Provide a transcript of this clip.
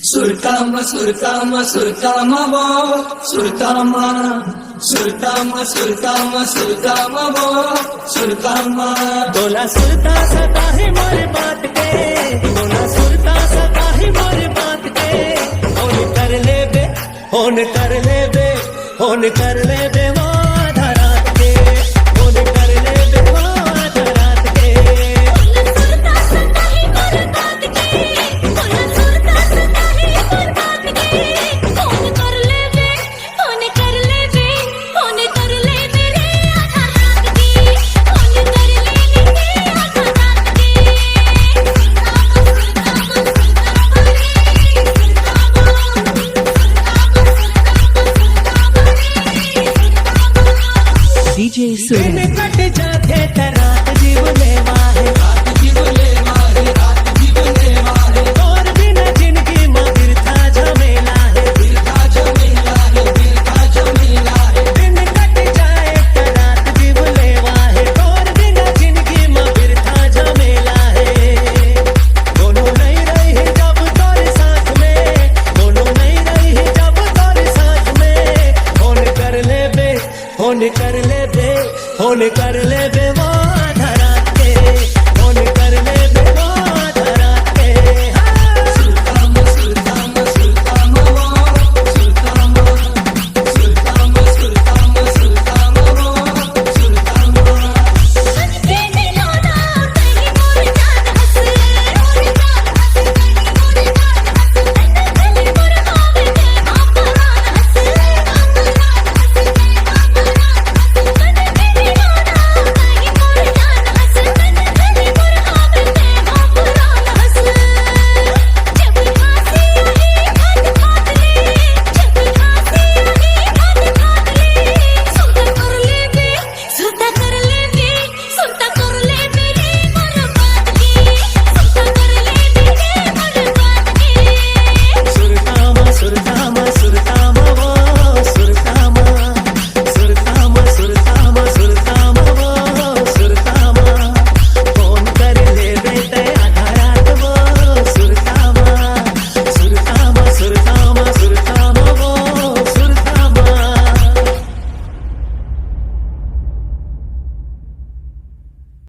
Surtama, surtama, surtama, wo, surtama, surtama, surtama, surtama, wo, surtama. बोला सुरता सता है मोरे बात के, बोला सुरता सता है मोरे बात के। होन कर ले बे, होन कर ले बे, होन कर ले बे वो आधा रात के, होन कर ले बे वो आधा रात के। बोला सुरता सता है मोरे बात के, बोला सुरता सता है मोरे बात के। होन कर ले बे, होन कर ले बे, होन कर ले बे रे आधा रात की, होन कर ले बे आधा रात की। DJ दिन Surya. कट जाते त रात जीवने वाहे, रात जीवने वाले, रात जीवने वाले, और बिना जिंदगी में बिरथा झमेला है। बिरथा जमीला है, बिरथा जमीला है। दिन कट जाए त रात जीवने वाहे, और बिना जिंदगी में बिरथा झमेला है। दोनों नहीं रही जब तोरे साथ में, दोनों नहीं रही जब तोरे साथ में। होन कर ले बे, होन कर ले बे, होन कर ले